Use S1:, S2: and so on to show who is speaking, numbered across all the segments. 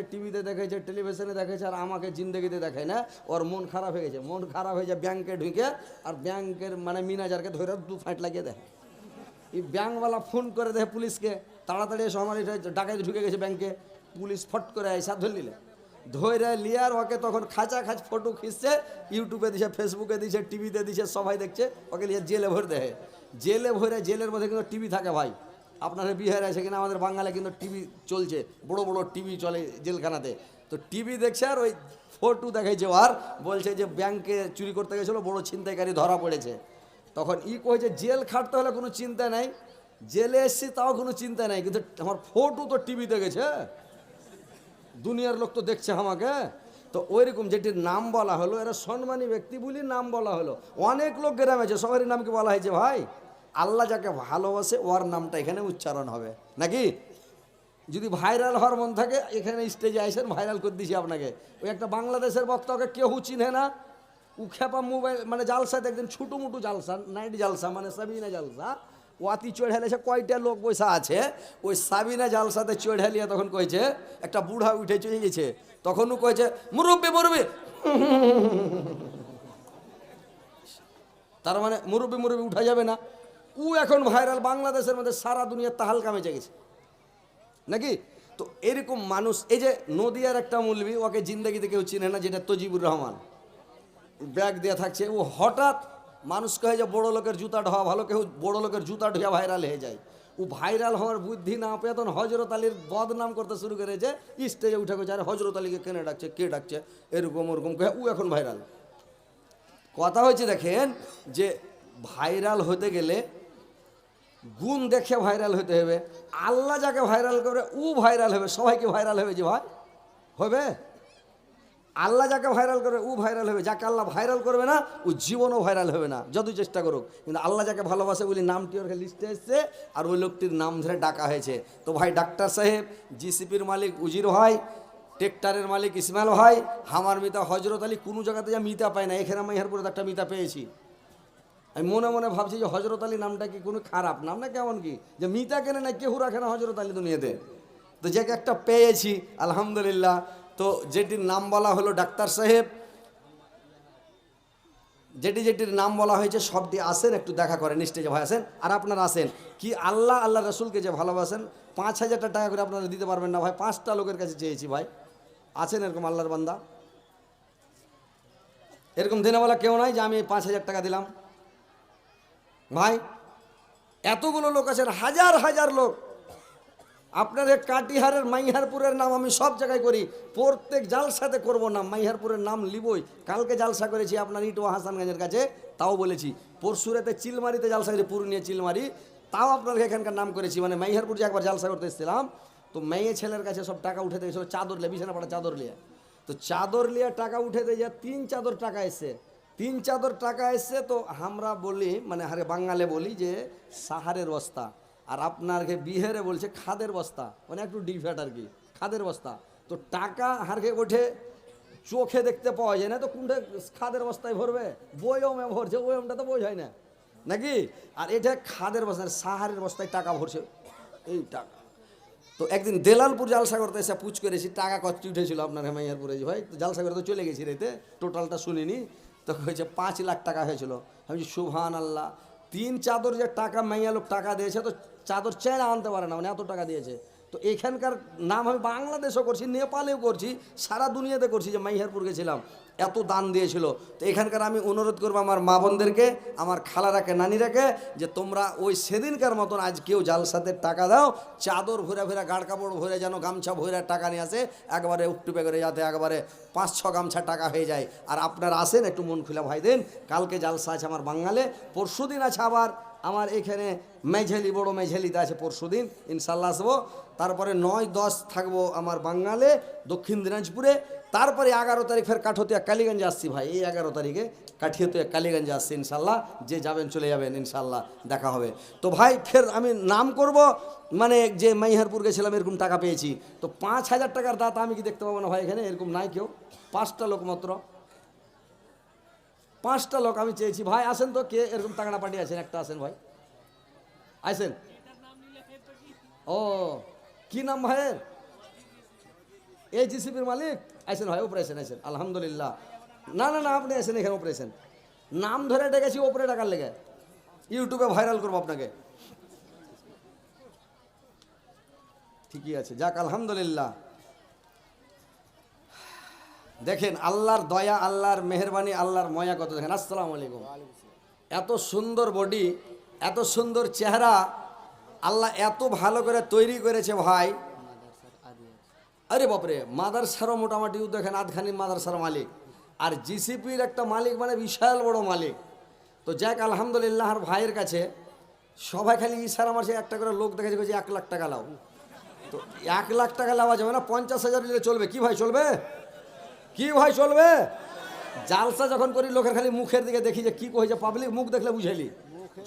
S1: মানুষকে টিভিতে দেখেছে, টেলিভিশনে দেখেছে, আর আমাকে জিন্দগিতে দেখায় না। ওর মন খারাপ হয়ে গেছে, মন খারাপ হয়ে যায় ব্যাংকে ঢুকে, আর ব্যাংকের মানে ম্যানেজারকে ধরে 2 ফাঁট লাগিয়ে দেয়। এই ব্যাংকওয়ালা ফোন করে দেয় পুলিশকে, তাড়াতাড়ি এসে আমার এটা ডাকাতি ঢুকে গেছে ব্যাংকে। পুলিশ ফট করে আইসা ধরে নিলে, ধরে লিয়ার ওকে তখন খাঁচা ফটো খিঁচছে, ইউটিউবে দিছে, ফেসবুকে দিছে, টিভিতে দিছে, সবাই দেখছে। ওকে লিয়ে জেলে ভরে দেয়। জেলে ভরে, জেলের মধ্যে কিন্তু টিভি থাকে ভাই। আপনারা বিহারে আছে কিনা, আমাদের বাঙালি কিন্তু টিভি চলছে, বড় বড় টিভি চলে জেলখানাতে। তো টিভি দেখছে আর ওই ফটো দেখাইছে, আর বলছে যে ব্যাংকে চুরি করতে গেছিলো, বড় ছিনতাইকারী ধরা পড়েছে। তখন কইছে জেল খাটতে হলে কোনো চিন্তা নাই, জেলে এসছি তাও কোনো চিন্তা নাই, কিন্তু আমার ফটো তো টিভিতে গেছে, দুনিয়ার লোক তো দেখছে আমাকে। তো ওইরকম যেটির নাম বলা হলো, এরা সম্মানী ব্যক্তি বলি নাম বলা হলো। অনেক লোক গ্রামে আছে, সবারই নামকে বলা হয়েছে ভাই। আল্লাহ যাকে ভালোবাসে ওর নামটা এখানে উচ্চারণ হবে নাকি। যদি ভাইরাল হওয়ার মন থাকে, এখানে স্টেজে আইসেন, ভাইরাল করে দিছি আপনাকে। ওই একটা বাংলাদেশের বক্তাকে কেউ চিনে না, ও খেপা মোবাইল মানে জালসাতে একদিন ছোটো মুটু জালসা, নাইট জালসা মানে সাবিনা জালসা, ওয়াতি চড়ালেছে, কয়টা লোক বসা আছে, ওই সাবিনা জালসাতে চড়ালিয়া তখন কইছে, একটা বুড়া উঠে চলে গেছে, তখনও কইছে মুরব্বি মুরব্বি, তার মানে মুরব্বি মুরব্বি উঠা যাবে না। ও এখন ভাইরাল বাংলাদেশের মধ্যে, সারা দুনিয়ার তাহালকা মেচে গেছে নাকি। তো এরকম মানুষ, এই যে নদিয়ার একটা মৌলবি, ওকে জিন্দগিতে কেউ চিনে না, যেটা তজিবুর রহমান, ব্যাগ দিয়ে থাকছে, ও হঠাৎ মানুষ কহে যে বড় লোকের জুতা ঢোয়া ভালো, কেউ বড় লোকের জুতা ঢুয়া ভাইরাল হয়ে যায়। ও ভাইরাল হওয়ার বুদ্ধি না পেয়ে তখন হজরত আলীর বদনাম করতে শুরু করেছে, স্টেজে উঠে গেছে, আরে হজরত আলীকে কেনে ডাকছে, কে ডাকছে, এরকম ওরকম কহে ও এখন ভাইরাল। কথা হচ্ছে দেখেন যে ভাইরাল হতে গেলে গুণ দেখে ভাইরাল হতে হবে। আল্লাহ যাকে ভাইরাল করে ও ভাইরাল হবে, সবাইকে ভাইরাল হবে যে ভাই হবে। আল্লাহ যাকে ভাইরাল করে ও ভাইরাল হবে, যাকে আল্লাহ ভাইরাল করবে না ও জীবনও ভাইরাল হবে না, যতই চেষ্টা করুক। কিন্তু আল্লাহ যাকে ভালোবাসে বলি নামটি ওর লিস্টে এসছে, আর ওই লোকটির নাম ধরে ডাকা হয়েছে। তো ভাই ডাক্তার সাহেব, জিসিপির মালিক উজির ভাই, ট্রেক্টরের মালিক ইসমাইল ভাই, হামার মিতা হজরত আলী, কোনো জায়গাতে যা মিতা পায় না, এখানে মাইহারপুরে একটা মিতা পেয়েছি। আমি মনে মনে ভাবছি যে হজরত আলী নামটা কি কোনো খারাপ নাম না, কেমন কি যে মিতা কেনে না, কেউ রাখে না হজরত আলী দুনিয়াতে। তো যাকে একটা পেয়েছি আলহামদুলিল্লাহ। তো যেটির নাম বলা হলো ডাক্তার সাহেব, যেটির নাম বলা হয়েছে সবটি আসেন, একটু দেখা করেন স্টেজে ভাই আসেন। আর আপনারা আসেন কি আল্লাহ রসুলকে যে ভালোবাসেন, 5,000 টাকা করে আপনারা দিতে পারবেন না ভাই, 5টা লোকের কাছে চেয়েছি ভাই। আছেন এরকম আল্লাহর বান্দা? এরকম দিনে বলা কেউ নাই যে আমি 5,000 টাকা দিলাম ভাই। এতগুলো লোক আছেন, হাজার হাজার লোক। আপনার কাটিহারের মাইহারপুরের নাম আমি সব জায়গায় করি, প্রত্যেক জালসাতে করব না, মাইহারপুরের নাম লিবই। কালকে জালসা করেছি আপনার ইটোয়া হাসানগঞ্জের কাছে, তাও বলেছি। পরশুরাতে চিলমারিতে জালসা করেছি, পুরুলিয়া চিলমারি, তাও আপনার এখানকার নাম করেছি। মানে মাইহারপুর যে একবার জালসা করতে এসেছিলাম, তো মেয়ে ছেলের কাছে সব টাকা উঠে দিয়েছিল, চাদর লিয়ে, বিছানা পাড়া চাদর লিয়ে। তো চাদর লিয়ে টাকা উঠে দিয়ে 3 চাদর টাকা এসছে, 3 চাদর টাকা এসছে। তো আমরা বলি মানে হারে বাঙালে বলি যে সাহারের বস্তা, আর আপনারকে বিহারে বলছে খাদের বস্তা, মানে একটু ডিফেট আর কি, খাদের বস্তা। তো টাকা হারকে ওঠে, চোখে দেখতে পাওয়া যায় না, তো কোনটা খাদের বস্তায় ভরবে, বয়মে ভরছে, বয়মটা তো বোঝায় না নাকি। আর এটা খাদের বস্তা, সাহারের বস্তায় টাকা ভরছে, এই টাকা। তো একদিন দেলালপুর জালসা করতে এসে পুচ করেছি, টাকা কত উঠেছিল আপনার হেমাইয়ারপুরে ভাই। তো জালসা করে তো চলে গেছি রেতে, টোটালটা শুনিনি। তো হয়েছে 5 লাখ টাকা হয়েছিল। আমি সুবহান আল্লাহ, 3 চাদর যে টাকা মাইয়া লোক টাকা দিয়েছে, তো চাদর চেনা আনতে পারে না, মানে এত টাকা দিয়েছে। তো এখানকার নাম আমি বাংলাদেশও করছি, নেপালেও করছি, সারা দুনিয়াতে করছি, যে মাইহারপুর গেছিলাম, এত দান দিয়েছিল। তো এখানকার আমি অনুরোধ করবো আমার মা বোনদেরকে, আমার খালারাকে, নানিরাকে, যে তোমরা ওই সেদিনকার মতন আজ কেউ জালসাতে টাকা দাও, চাদর ভরে ভরে, গাড় কাপড় ভরে, যেন গামছা ভরে টাকা নিয়ে আসে, একবারে উকটুপে করে, যাতে একবারে 5-6 গামছা টাকা হয়ে যায়। আর আপনারা আসেন, একটু মন খুলে ভাই দেন। কালকে জালসা আছে আমার বাঙালে, পরশু দিন আছে আবার আমার এখানে মেঝেলি, বড় মেঝেলিতে আছে পরশু দিন, ইনশাল্লাহ আসবো। তারপরে 9-10 থাকবো আমার বাঙালে দক্ষিণ দিনাজপুরে। তারপরে 11 তারিখ ফের কাঠতিয়া কালীগঞ্জে আসছি ভাই, এই 11 তারিখে কাঠিয়াতুয়া কালীগঞ্জে আসছি ইনশাল্লাহ। যে যাবেন চলে যাবেন ইনশাল্লাহ, দেখা হবে। তো ভাই ফের আমি নাম করব, মানে যে মাইহারপুর গেছিলাম এরকম টাকা পেয়েছি। তো 5,000 টাকার দাতা আমি কি দেখতে পাবো না ভাই এখানে? এরকম নাই কেউ, 5টা লোক মাত্র, 5টা লোক আমি চেয়েছি ভাই। আসেন তো, কে এরকম টাকাটা পাঠিয়েছেন? একটা আসেন ভাই, আসেন। ও কি নাম ভাইয়ের? এই জিসিপির মালিক আইসেন ভাই, উপরে আইসেন, আইসেন, আলহামদুলিল্লাহ। না না না, আপনি আইসেন এখানে, উপরে আইসেন। নাম ধরে ডেকেছি ওপরে টাকার লেগে, ইউটিউবে ভাইরাল করবো আপনাকে। ঠিকই আছে, যাক আলহামদুলিল্লাহ। দেখেন আল্লাহর দয়া, আল্লাহর মেহেরবানি, আল্লাহর ময়া কত দেখেন। আসসালামু আলাইকুম। এত সুন্দর বডি, এত সুন্দর চেহারা, আল্লাহ এত ভালো করে তৈরি করেছে ভাই। আরে বাপরে, মাদারসারও মোটামুটি দেখেন আধখানি মাদারসার মালিক, আর জিসিপির একটা মালিক মানে বিশাল বড় মালিক। তো যাক আলহামদুলিল্লাহ, আর ভাইয়ের কাছে সবাই খালি ইশারা মারছে, একটা করে লোক দেখেছে যে 1 লাখ টাকা লাও। তো 1 লাখ টাকা লাওয়া যাবে না, 50,000 দিলে চলবে কি ভাই? চলবে কি ভাই? চলবে। জালসা যখন করি লোকের খালি মুখের দিকে দেখি যে কি কইছে, পাবলিক মুখ দেখলে বুঝাইলি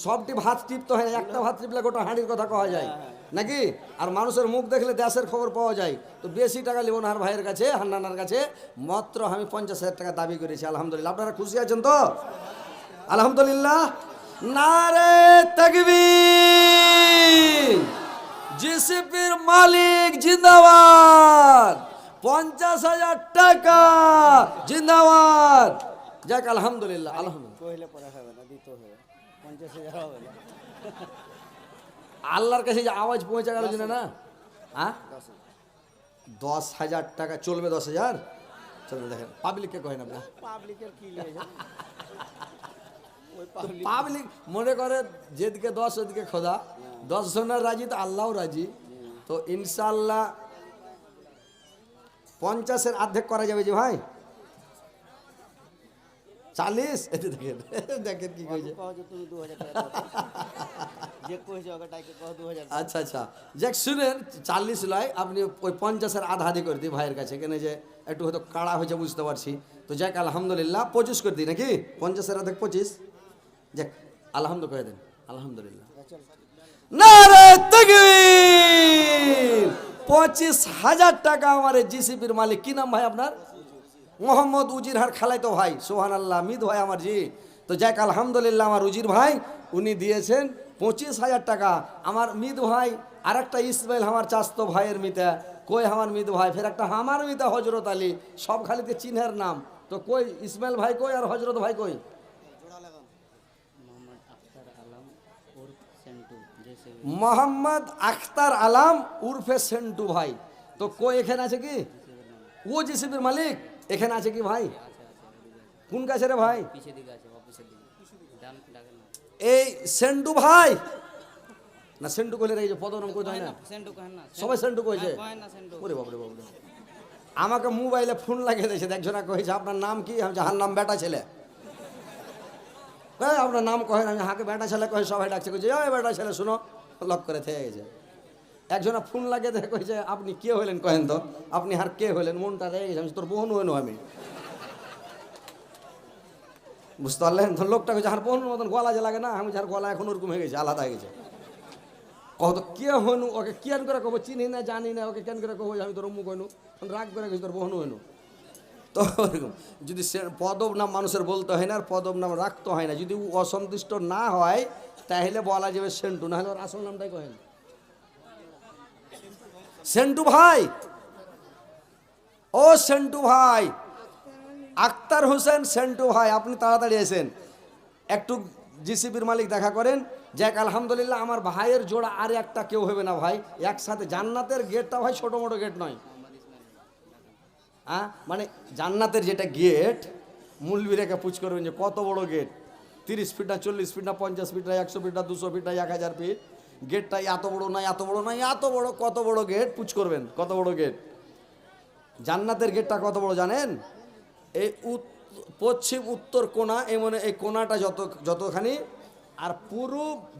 S1: সবটি ভাত টিপতে হয়, একটা ভাত টিপলে গোটা হাঁড়ির কথা কওয়া যায় নাকি? আর মানুষের মুখ দেখলে দেশের খবর পাওয়া যায়। তো বেশি টাকা লিব না আর ভাইয়ের কাছে, হান্নানার কাছে। মাত্র আমি 50,000 টাকা দাবি করেছি, আলহামদুলিল্লাহ। আপনারা খুশি আছেন তো? আলহামদুলিল্লাহ। নারে তাকবীর। জিসিপির মালিক জিন্দাবাদ। 50,000 টাকা জিন্দাবাদ। যাক আলহামদুলিল্লাহ, আল্লাহর কাছে যে আওয়াজ পৌঁছে গেল না। হ্যাঁ, 10,000 টাকা চলবে। 10,000 চলবে। দেখেন পাবলিককে কহেন আপনি, পাবলিক মনে করে যেদিকে 10 ওদিকে খোদা। 10 জনের রাজি তো আল্লাহও রাজি। তো ইনশাআল্লাহ 50-এর অর্ধেক করা যাবে যে ভাই। 40 এতে দেখেন, দেখেন কি কইছে। আচ্ছা আচ্ছা, যাক শুনেন, 40 লয়, আপনি ওই 50-এর আধা করে দিই ভাইয়ের কাছে, কেন যে একটু হয়তো কাড়া হয়েছে বুঝতে পারছি। তো যাক আলহামদুলিল্লাহ 25 করে দিই নাকি? 50-এর অর্ধেক 25। যাক আলহামদুলিল্লাহ করে দেন, আলহামদুলিল্লাহ। নারে তাকবীর। 25,000 টাকা আমার জিসিপির মালিক। কি নাম ভাই আপনার? মোহাম্মদ উজির হার খালাই তো ভাই, সুবহানাল্লাহ, মিত ভাই আমার জি। তো যাক আলহামদুলিল্লাহ, আমার উজির ভাই উনি দিয়েছেন 25,000 টাকা। আমার মিত ভাই আর একটা ইসমাইল আমার চাস্তো ভাইয়ের মিতা, কই আমার মিত ভাই, ফের একটা আমার মিতা হজরত আলী, সব খালিতে চিনহের নাম। তো কই ইসমাইল ভাই কই আর হজরত ভাই কই? মোহাম্মদ আখতার আলম উর্ফে সেন্টু ভাই। তো কই এখানে আছে কি? ও জিসিপির মালিক এখানে আছে কি ভাই? কোন কাছে রে ভাই? এই সেন্টু ভাই না, সেন্টু কইলে রে, পদনাম কইতে হয় না, সবাই সেন্টু কইছে। ওরে বাবরে বাবরে, আমাকে মোবাইলে ফোন লাগিয়ে দিয়েছে, একজনা কইছে আপনার নাম কি? আমি যাহার নাম বেটা ছেলে। আপনার নাম কহেন? আমি হাঁকে বেটা ছেলে কহে, সবাই ডাকছে, কইছে ওই বেটা ছেলে শুনো, লক করে থেকে গেছে। একজনা ফোন লাগিয়ে দেখে কইছে আপনি কে হইলেন কহেন তো, আপনি আর কে হইলেন? মনটা রেগে গেছে, আমি তোর বোন হইনো আমি, বুঝতে পারলেন? তো লোকটা কইছে আর বোনের মতন গলা যে লাগে না, আমি যার গলা এখন ওরকম হয়ে গেছে, আলাদা হয়ে গেছে। কত কে হইনু, ওকে কেন করে কব, চিনি না জানি না, ওকে কেন করে কব আমি তোর মুখ হইনু, রাগ করে গেছি তোর বোন হইনু। তো ওরকম যদি পদব নাম মানুষের বলতে হয় না, আর পদব নাম রাখতে হয় না। যদি অসন্তুষ্ট না হয় তাহলে বলা যাবে সেন্টু, না হলে ওর আসল নামটাই কহেন সেন্টু ভাই। ও সেন্টু ভাই, আক্তার হোসেন সেন্টু ভাই, আপনি তাড়াতাড়ি এসেন, একটু জিসিপির মালিক দেখা করেন। যাক আলহামদুলিল্লাহ, আমার ভাইয়ের জোড়া আর একটা কেউ হবে না ভাই, একসাথে। জান্নাতের গেটটা ভাই ছোট মোটো গেট নয়, হ্যাঁ, মানে জান্নাতের যেটা গেট, মুলবিরেকে পুছ করবেন যে কত বড় গেট, 30 ফিট না 40 ফিট না 50 ফিট না 100 ফিট না 200 ফিট না 1000 ফিট, গেটটা এত বড় না এত বড় না এত বড়, কত বড় গেট পুছ করবেন, কত বড় গেট। জান্নাতের গেটটা কত বড় জানেন? এই পশ্চিম উত্তর কোণা, এমন এই কোণাটা যতখানি, আর পূর্ব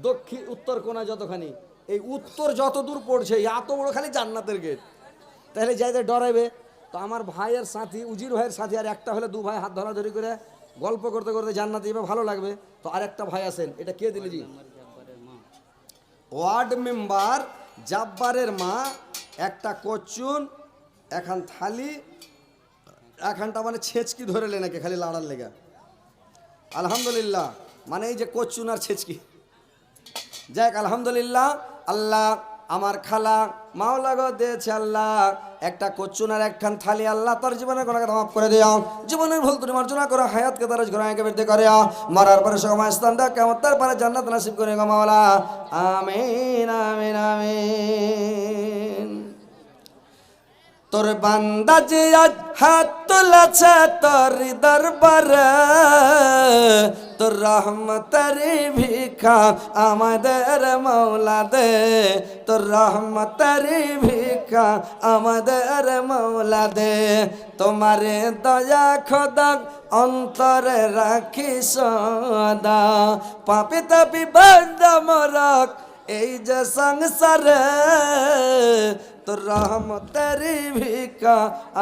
S1: দক্ষিণ উত্তর কোণা যতখানি, এই উত্তর যত দূর পড়ছে এত বড় খালি জান্নাতের গেট। তাহলে যাইতে ডরাইবে। তো আমার ভাইয়ের সাথী, উজির ভাইয়ের সাথী আর একটা হলে, 2 ভাই হাত ধরাধরি করে গল্প করতে করতে জান্নাতে যাবে, ভালো লাগবে। তো আর একটা ভাই আছেন, এটা কে দিলে জি? ওয়ার্ড মেম্বার জাব্বারের মা, একটা কচুন, এখন থালি, এখানটা মানে ছেঁচকি ধরে নাকি খালি লাড়ার লেগা। আলহামদুলিল্লাহ, মানে এই যে কচুন আর ছেঁচকি। যাক আলহামদুলিল্লাহ, আল্লাহ আমার খালা মাওলা গো দিয়েছে, আল্লাহ একটা কচুনার একখান থালি আল্লাহ তার জীবনের গুনাহকে মাফ করে দিও, জীবনের ভুল ত্রুটি মার্জনা করে, হায়াতকে তার গুনাহকে বৃদ্ধি করে, মরার পরে সময় স্থান দাও, কিয়ামতের পরে জান্নাত নসিব করে গো মাওলা। আমিন আমিন আমিন। তোর বান্দা যে আজ হাত তুলেছে তোর দরবারে, তোর রহমতের ভিক্ষা আমাদের মৌলা দে, তোর রহমতের ভিক্ষা আমাদের মৌলা দে। তোমারে দয়া খোদা অন্তরে রাখি সদা, পাপি তাপি বান্দা মরক এই যে সংসারে, তোর রহমতের ভিক্ষা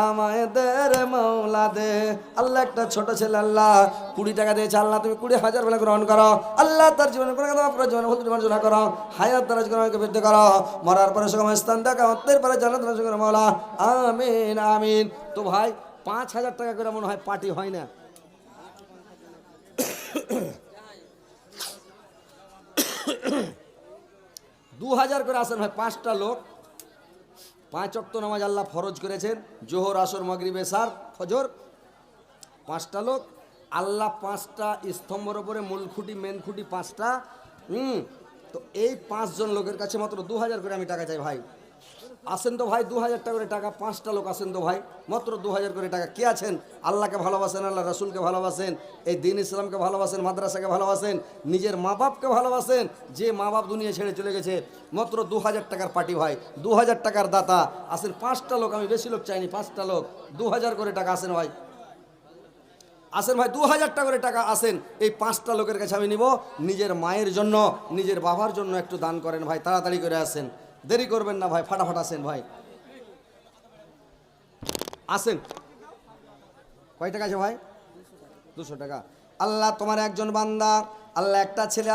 S1: আমাদের মৌলা দে। আল্লাহ একটা ছোট ছেলে আল্লাহ 20 টাকা দিয়েছে, আল্লাহ তুমি 20,000 বেলা গ্রহণ করো, আল্লাহ তার জীবনে কোনো কথা আপনার জীবনে ভুল মার্জনা করো, হায়াত দ্বারা জীবনকে বৃদ্ধি করো, মরার পরে সময় স্থান দেখা অন্তের পরে জান্নাত নসিব করো মৌলা। আমিন আমিন। তো ভাই 5,000 টাকা করে মনে হয় পার্টি হয় না? 2,000 করে আসেন ভাই, 5টা লোক, 5 ওয়াক্ত নামাজ আল্লাহ ফরজ করেছেন, জোহর আসর মাগরিব এশার ফজর, 5টা লোক আল্লাহ 5টা স্তম্ভের উপরে মূল খুঁটি মেন খুঁটি 5টা। তো এই 5 জন লোকের কাছে মাত্র 2,000 করে আমি টাকা চাই ভাই। আসেন তো ভাই, 2,000 টাকা করে টাকা, 5টা লোক আসেন তো ভাই, মাত্র 2,000 করে টাকা। কে আছেন আল্লাহকে ভালোবাসেন, আল্লাহ রাসূলকে ভালোবাসেন, এই দিন ইসলামকে ভালোবাসেন, মাদ্রাসাকে ভালোবাসেন, নিজের মা বাপকে ভালোবাসেন, যে মা বাপ দুনিয়া ছেড়ে চলে গেছে, মাত্র 2,000 টাকার পার্টি ভাই, 2,000 টাকার দাতা আসেন। 5টা লোক, আমি বেশি লোক চাইনি, 5টা লোক 2,000 করে টাকা আসেন ভাই, আসেন ভাই, 2,000 টাকা করে টাকা আসেন। এই 5টা লোকের কাছে আমি নিব, নিজের মায়ের জন্য নিজের বাবার জন্য একটু দান করেন ভাই, তাড়াতাড়ি করে আসেন, দেরি করবেন না ভাই, ফাটাফাট আসেন ভাই, আসেন। কয় টাকা আছে ভাই? 200 টাকা। আল্লাহ তোমার একজন বান্দা, আল্লাহ একটা ছেলে